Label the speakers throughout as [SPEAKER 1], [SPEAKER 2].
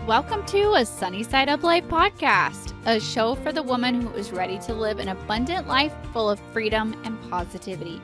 [SPEAKER 1] Welcome to a Sunny Side Up Life podcast, a show for the woman who is ready to live an abundant life full of freedom and positivity.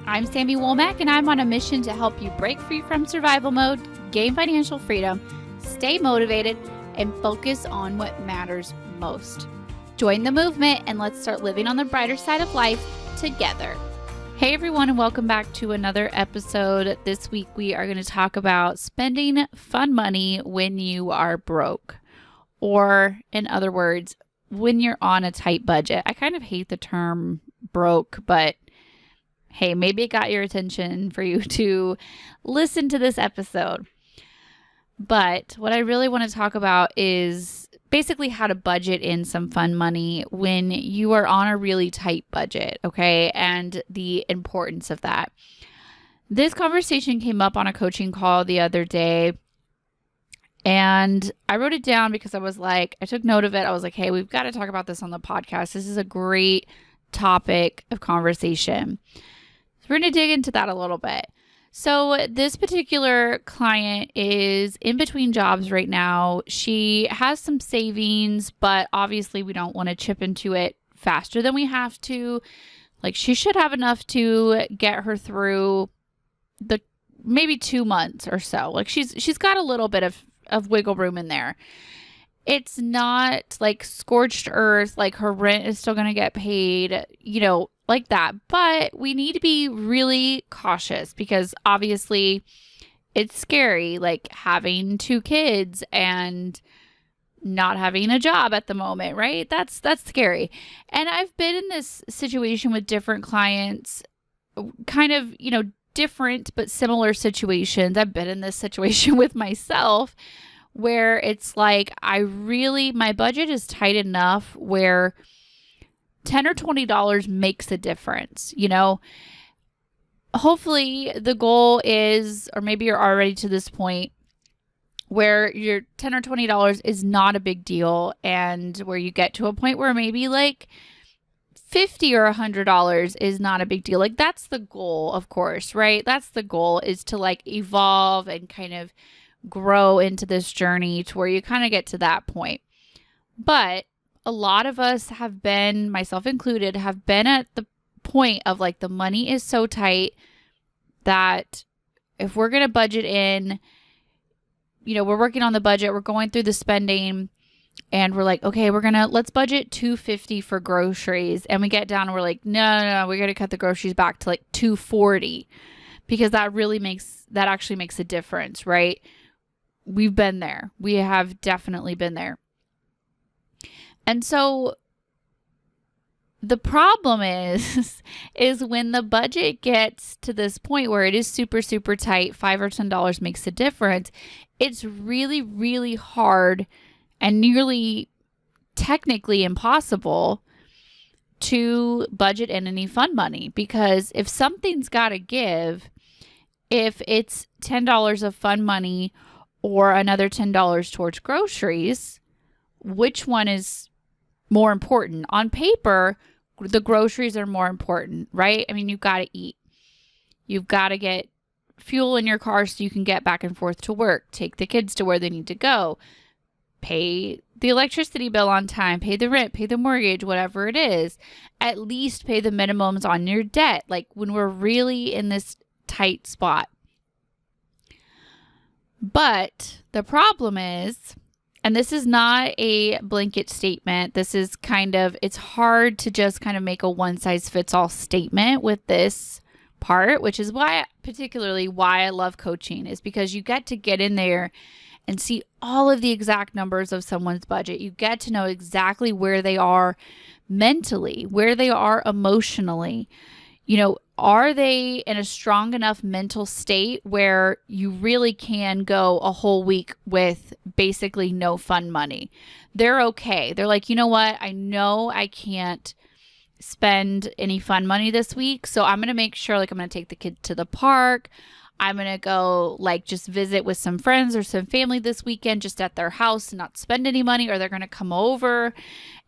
[SPEAKER 1] I'm Sami and I'm on a mission to help you break free from survival mode, gain financial freedom, stay motivated, and focus on what matters most. Join the movement and let's start living on the brighter side of life together. Hey everyone, and welcome back to another episode. This week we are going to talk about spending fun money when you are broke, or in other words, when you're on a tight budget. I kind of hate the term broke, but hey, maybe it got your attention for you to listen to this episode. But what I really want to talk about is basically how to budget in some fun money when you are on a really tight budget, okay? And the importance of that. This conversation came up on a coaching call the other day, and I wrote it down because I took note of it. I was like, hey, we've got to talk about this on the podcast. This is a great topic of conversation. So we're going to dig into that a little bit. So this particular client is in between jobs right now. She has some savings, but obviously we don't want to chip into it faster than we have to. Like, she should have enough to get her through the maybe 2 months or so. Like, she's got a little bit of wiggle room in there. It's not like scorched earth, like her rent is still going to get paid, like that. But we need to be really cautious because obviously it's scary, like having 2 kids and not having a job at the moment, right? That's scary. And I've been in this situation with different clients, kind of, different but similar situations. I've been in this situation with myself where it's like my budget is tight enough where $10 or $20 makes a difference, Hopefully the goal is, or maybe you're already to this point where your $10 or $20 is not a big deal, and where you get to a point where maybe like $50 or $100 is not a big deal. Like, that's the goal, of course, right? That's the goal, is to like evolve and kind of grow into this journey to where you kind of get to that point. But a lot of us have been, myself included, have been at the point of like the money is so tight that if we're going to budget in, we're working on the budget, we're going through the spending, and we're like, okay, let's budget $250 for groceries. And we get down and we're like, no, we're going to cut the groceries back to like $240 because that actually makes a difference, right? We've been there. We have definitely been there. And so the problem is when the budget gets to this point where it is super, super tight, $5 or $10 makes a difference. It's really, really hard and nearly technically impossible to budget in any fun money, because if something's got to give, if it's $10 of fun money or another $10 towards groceries, which one is more important? On paper, the groceries are more important, right? I mean, you've got to eat. You've got to get fuel in your car so you can get back and forth to work, take the kids to where they need to go, pay the electricity bill on time, pay the rent, pay the mortgage, whatever it is. At least pay the minimums on your debt, like when we're really in this tight spot. But the problem is, and this is not a blanket statement, this is it's hard to just kind of make a one size fits all statement with this part, which is why I love coaching, is because you get to get in there and see all of the exact numbers of someone's budget. You get to know exactly where they are mentally, where they are emotionally. Are they in a strong enough mental state where you really can go a whole week with basically no fun money? They're okay. They're like, you know what? I know I can't spend any fun money this week, so I'm going to make sure, like, I'm going to take the kid to the park. I'm going to go like just visit with some friends or some family this weekend, just at their house and not spend any money, or they're going to come over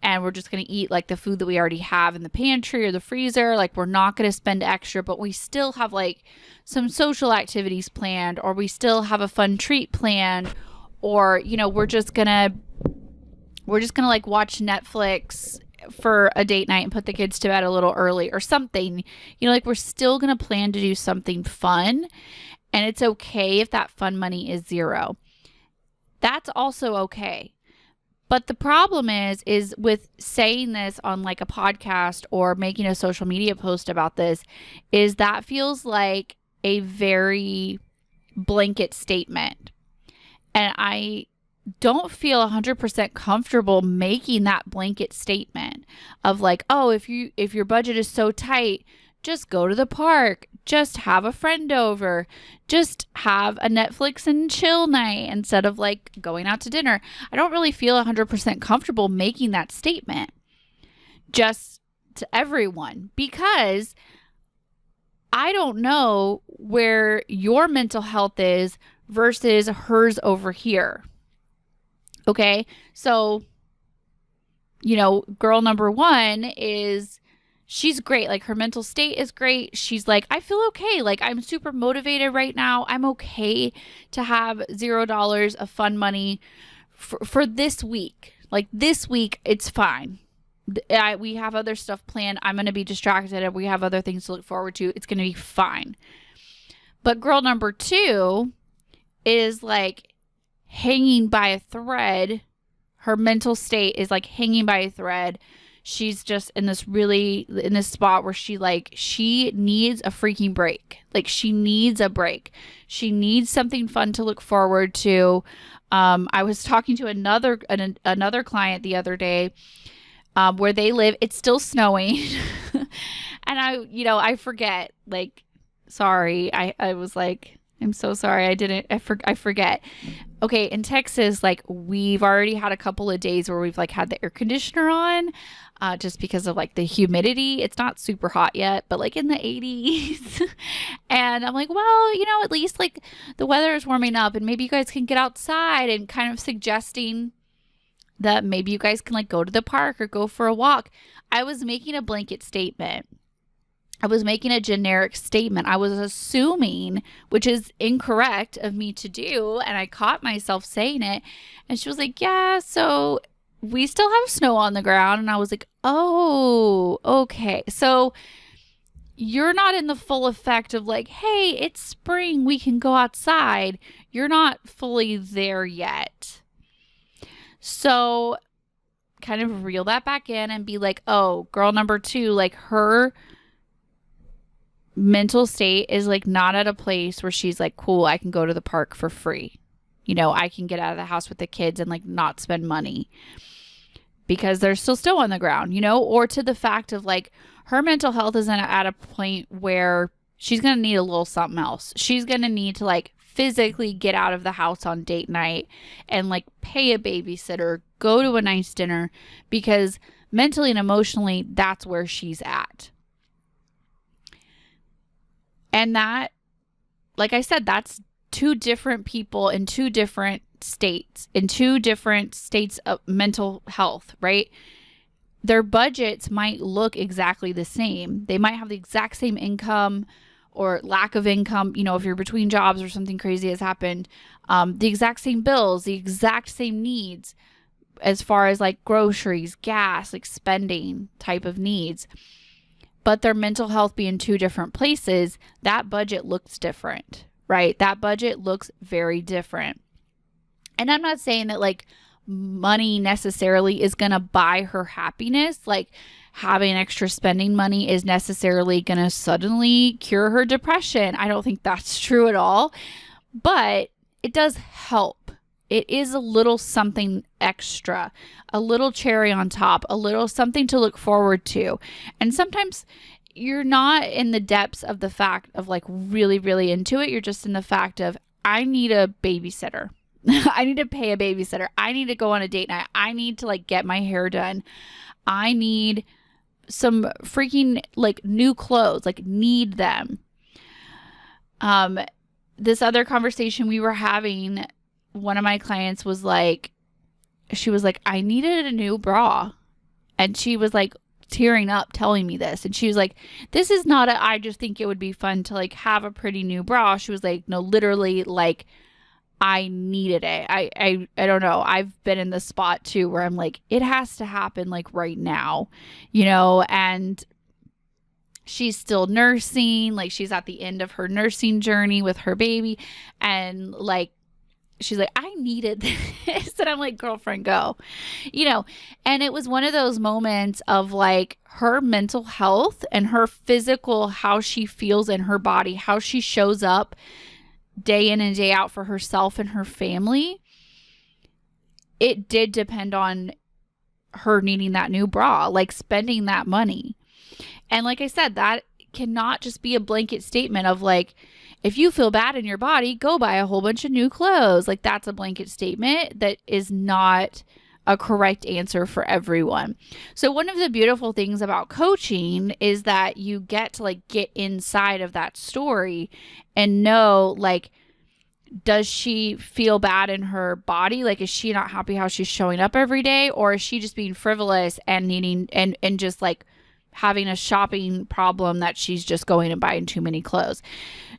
[SPEAKER 1] and we're just going to eat like the food that we already have in the pantry or the freezer. Like, we're not going to spend extra, but we still have like some social activities planned, or we still have a fun treat planned, or, you know, we're just gonna like watch Netflix for a date night and put the kids to bed a little early or something. You know, like we're still going to plan to do something fun, and it's okay if that fun money is zero. That's also okay. But the problem is with saying this on like a podcast or making a social media post about this, is that feels like a very blanket statement. And I don't feel 100% comfortable making that blanket statement of like, oh, if your budget is so tight, just go to the park, just have a friend over, just have a Netflix and chill night instead of like going out to dinner. I don't really feel 100% comfortable making that statement just to everyone, because I don't know where your mental health is versus hers over here. Okay, so, you know, girl number one is, she's great. Like, her mental state is great. She's like, I feel okay. Like, I'm super motivated right now. I'm okay to have $0 of fun money for this week. Like, this week, it's fine. We have other stuff planned. I'm going to be distracted, and we have other things to look forward to. It's going to be fine. But girl number two is like hanging by a thread. Her mental state is like hanging by a thread. She's just in this spot where she needs a freaking break. Like, she needs a break. She needs something fun to look forward to. I was talking to another client the other day, where they live. It's still snowing. And I forget, like, sorry. I was like, I'm so sorry. I forget. Okay. In Texas, like, we've already had a couple of days where we've like had the air conditioner on, just because of like the humidity. It's not super hot yet, but like in the 80s. And I'm like, well, at least like the weather is warming up and maybe you guys can get outside, and kind of suggesting that maybe you guys can like go to the park or go for a walk. I was making a blanket statement. I was making a generic statement. I was assuming, which is incorrect of me to do, and I caught myself saying it. And she was like, yeah, so we still have snow on the ground. And I was like, oh, okay. So you're not in the full effect of like, hey, it's spring, we can go outside. You're not fully there yet. So kind of reel that back in and be like, oh, girl number two, like, her mental state is like not at a place where she's like, cool, I can go to the park for free. I can get out of the house with the kids and like not spend money because there's still snow on the ground, or to the fact of like, her mental health isn't at a point where she's going to need a little something else. She's going to need to like physically get out of the house on date night and like pay a babysitter, go to a nice dinner, because mentally and emotionally, that's where she's at. And that, like I said, that's two different people in two different states of mental health, right? Their budgets might look exactly the same. They might have the exact same income or lack of income, if you're between jobs or something crazy has happened, the exact same bills, the exact same needs as far as like groceries, gas, like spending type of needs. But their mental health being two different places, that budget looks different, right? That budget looks very different. And I'm not saying that like money necessarily is going to buy her happiness. Like, having extra spending money is necessarily going to suddenly cure her depression. I don't think that's true at all, but it does help. It is a little something extra, a little cherry on top, a little something to look forward to. And sometimes you're not in the depths of the fact of like really, really into it. You're just in the fact of, I need a babysitter. I need to pay a babysitter. I need to go on a date night. I need to like get my hair done. I need some freaking like new clothes, like need them. This other conversation we were having, one of my clients was like, she was like, I needed a new bra. And she was like tearing up telling me this. And she was like, this is not I just think it would be fun to like have a pretty new bra. She was like, no, literally like I needed it. I don't know. I've been in this spot too where I'm like, it has to happen like right now, and she's still nursing. Like, she's at the end of her nursing journey with her baby. And like, she's like, I needed this. And I'm like, girlfriend, go, and it was one of those moments of like her mental health and her physical, how she feels in her body, how she shows up day in and day out for herself and her family. It did depend on her needing that new bra, like spending that money. And like I said, that cannot just be a blanket statement of like, if you feel bad in your body, go buy a whole bunch of new clothes. Like, that's a blanket statement that is not a correct answer for everyone. So one of the beautiful things about coaching is that you get to like get inside of that story and know, like, does she feel bad in her body? Like, is she not happy how she's showing up every day? Or is she just being frivolous and needing and just like having a shopping problem that she's just going and buying too many clothes?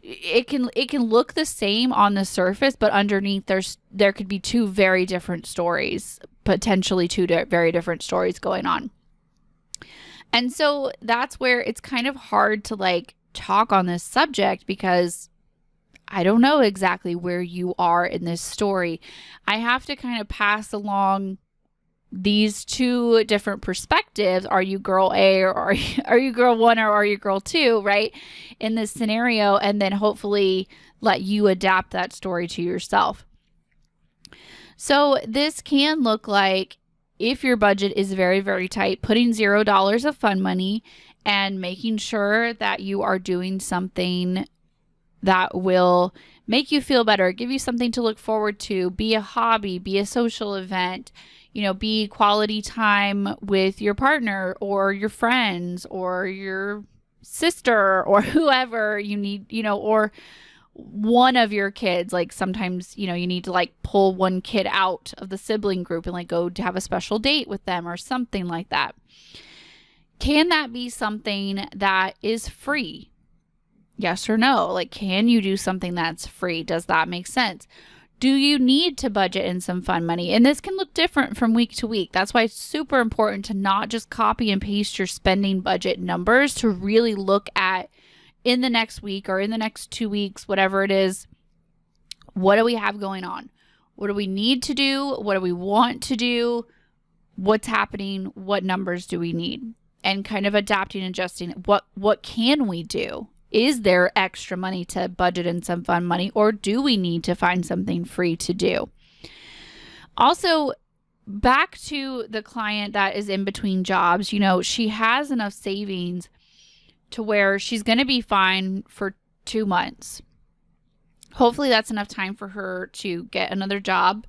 [SPEAKER 1] It can look the same on the surface, but underneath there could be two very different stories, potentially very different stories going on. And so that's where it's kind of hard to like talk on this subject, because I don't know exactly where you are in this story. I have to kind of pass along these two different perspectives. Are you girl A, or are you girl 1, or are you girl 2, right? In this scenario, and then hopefully let you adapt that story to yourself. So this can look like, if your budget is very, very tight, putting $0 of fun money and making sure that you are doing something that will make you feel better, give you something to look forward to, be a hobby, be a social event, be quality time with your partner or your friends or your sister or whoever you need, or one of your kids. Like, sometimes, you need to like pull one kid out of the sibling group and like go to have a special date with them or something like that. Can that be something that is free? Yes or no? Like, can you do something that's free? Does that make sense? Do you need to budget in some fun money? And this can look different from week to week. That's why it's super important to not just copy and paste your spending budget numbers, to really look at, in the next week or in the next 2 weeks, whatever it is, what do we have going on? What do we need to do? What do we want to do? What's happening? What numbers do we need? And kind of adapting and adjusting. What can we do? Is there extra money to budget in some fun money, or do we need to find something free to do? Also, back to the client that is in between jobs, she has enough savings to where she's going to be fine for 2 months. Hopefully that's enough time for her to get another job,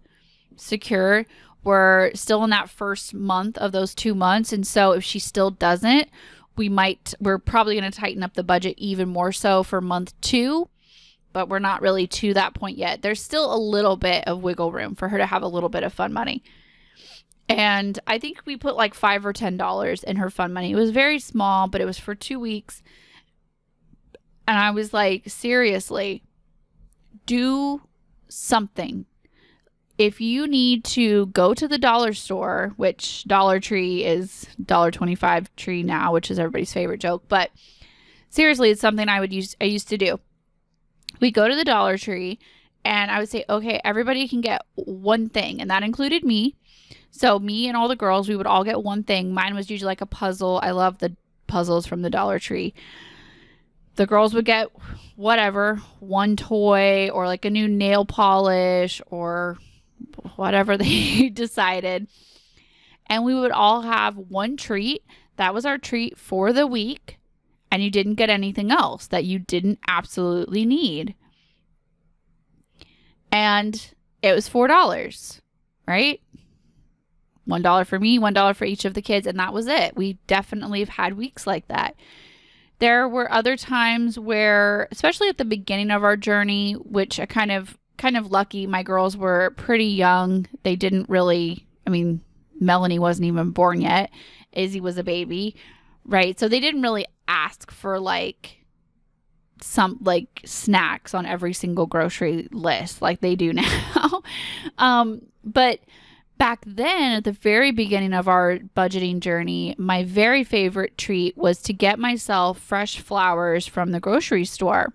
[SPEAKER 1] secure. We're still in that first month of those 2 months. And so if she still doesn't, we're probably going to tighten up the budget even more so for month 2, but we're not really to that point yet. There's still a little bit of wiggle room for her to have a little bit of fun money. And I think we put like $5 or $10 in her fun money. It was very small, but it was for 2 weeks. And I was like, seriously, do something. If you need to go to the dollar store, which Dollar Tree is $1.25 tree now, which is everybody's favorite joke, but seriously, it's something I used to do. We go to the Dollar Tree and I would say, okay, everybody can get one thing. And that included me. So me and all the girls, we would all get one thing. Mine was usually like a puzzle. I love the puzzles from the Dollar Tree. The girls would get whatever, one toy or like a new nail polish or whatever they decided. And we would all have one treat. That was our treat for the week. And you didn't get anything else that you didn't absolutely need. And it was $4, right? $1 for me, $1 for each of the kids. And that was it. We definitely have had weeks like that. There were other times where, especially at the beginning of our journey, which I kind of lucky, my girls were pretty young. They didn't really, Melanie wasn't even born yet. Izzy was a baby, right? So they didn't really ask for like some like snacks on every single grocery list like they do now. But back then, at the very beginning of our budgeting journey, my very favorite treat was to get myself fresh flowers from the grocery store.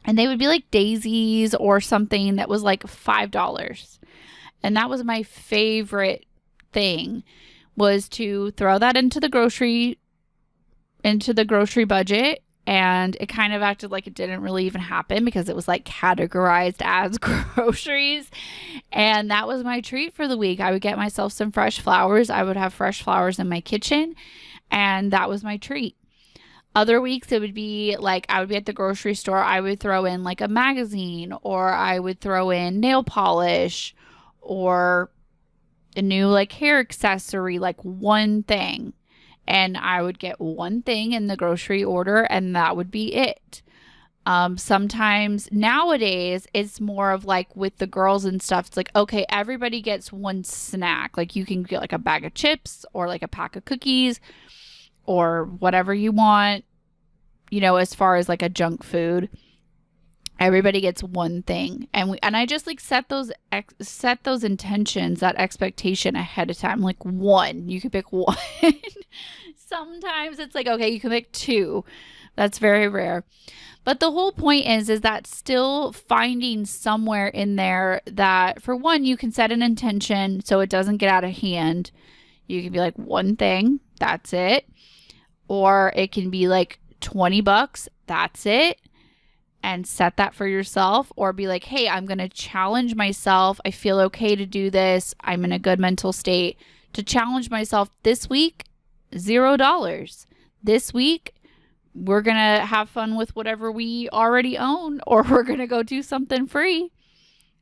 [SPEAKER 1] And they would be like daisies or something that was like $5. And that was my favorite thing, was to throw that into the grocery budget. And it kind of acted like it didn't really even happen because it was like categorized as groceries. And that was my treat for the week. I would get myself some fresh flowers. I would have fresh flowers in my kitchen, and that was my treat. Other weeks it would be like I would be at the grocery store. I would throw in like a magazine, or I would throw in nail polish, or a new like hair accessory, like one thing. And I would get one thing in the grocery order, and that would be it. Sometimes nowadays it's more of like with the girls and stuff. It's like, okay, everybody gets one snack. Like you can get like a bag of chips or like a pack of cookies or whatever you want, as far as like a junk food. Everybody gets one thing. And I just like set those intentions, that expectation ahead of time. Like one, you could pick one. Sometimes it's like, okay, you can pick two. That's very rare. But the whole point is that still finding somewhere in there that, for one, you can set an intention so it doesn't get out of hand. You can be like one thing, that's it. Or it can be like $20, that's it. And set that for yourself, or be like, hey, I'm going to challenge myself. I feel okay to do this. I'm in a good mental state to challenge myself this week. $0. This week, we're going to have fun with whatever we already own, or we're going to go do something free.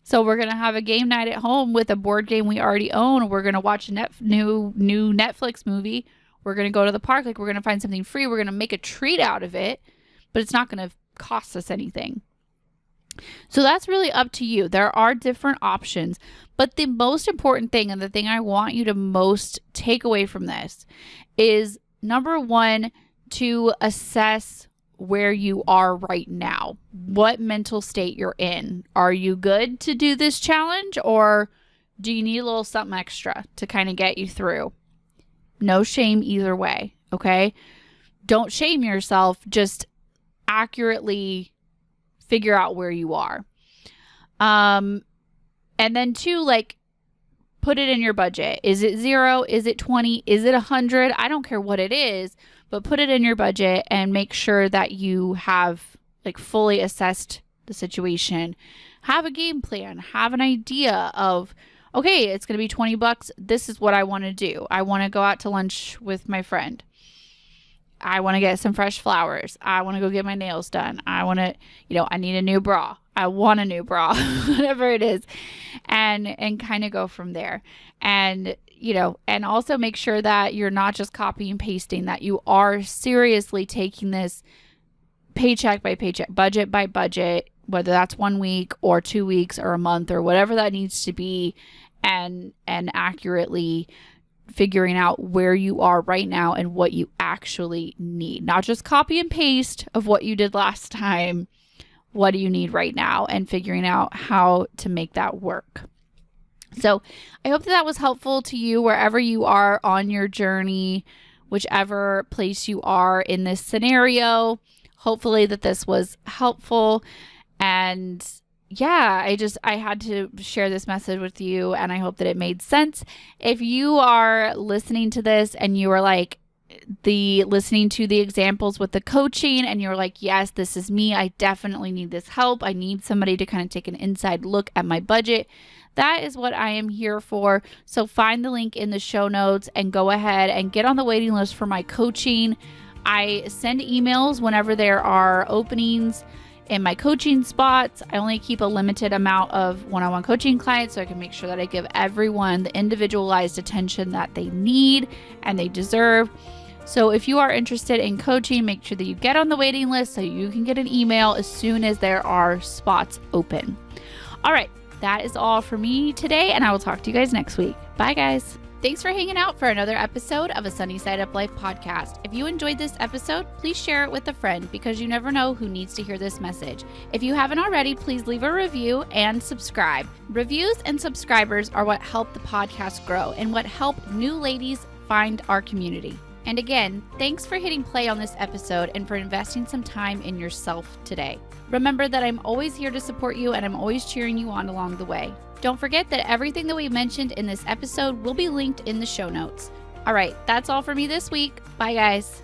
[SPEAKER 1] So we're going to have a game night at home with a board game we already own. We're going to watch a new Netflix movie. We're going to go to the park. Like, we're going to find something free. We're going to make a treat out of it, but it's not going to cost us anything. So that's really up to you. There are different options, but the most important thing, and the thing I want you to most take away from this, is number one, to assess where you are right now. What mental state you're in. Are you good to do this challenge, or do you need a little something extra to kind of get you through? No shame either way, okay? Don't shame yourself. Just accurately figure out where you are. And then two, like, put it in your budget. Is it 0? Is it 20? Is it 100? I don't care what it is, but put it in your budget and make sure that you have like fully assessed the situation. Have a game plan. Have an idea of, okay, it's going to be $20. This is what I want to do. I want to go out to lunch with my friend. I want to get some fresh flowers. I want to go get my nails done. I want to, I need a new bra. I want a new bra, whatever it is, and kind of go from there. And, and also make sure that you're not just copy and pasting, that you are seriously taking this paycheck by paycheck, budget by budget, whether that's 1 week or 2 weeks or a month or whatever that needs to be, and accurately figuring out where you are right now and what you actually need. Not just copy and paste of what you did last time. What do you need right now? And figuring out how to make that work. So I hope that was helpful to you wherever you are on your journey, whichever place you are in this scenario. Hopefully that this was helpful. And yeah, I had to share this message with you, and I hope that it made sense. If you are listening to this and you are like listening to the examples with the coaching and you're like, yes, this is me. I definitely need this help. I need somebody to kind of take an inside look at my budget. That is what I am here for. So find the link in the show notes and go ahead and get on the waiting list for my coaching. I send emails whenever there are openings in my coaching spots. I only keep a limited amount of one-on-one coaching clients so I can make sure that I give everyone the individualized attention that they need and they deserve. So if you are interested in coaching, make sure that you get on the waiting list so you can get an email as soon as there are spots open. All right, that is all for me today, and I will talk to you guys next week. Bye, guys. Thanks for hanging out for another episode of a Sunny Side Up Life podcast. If you enjoyed this episode, please share it with a friend because you never know who needs to hear this message. If you haven't already, please leave a review and subscribe. Reviews and subscribers are what help the podcast grow and what help new ladies find our community. And again, thanks for hitting play on this episode and for investing some time in yourself today. Remember that I'm always here to support you and I'm always cheering you on along the way. Don't forget that everything that we mentioned in this episode will be linked in the show notes. All right, that's all for me this week. Bye, guys.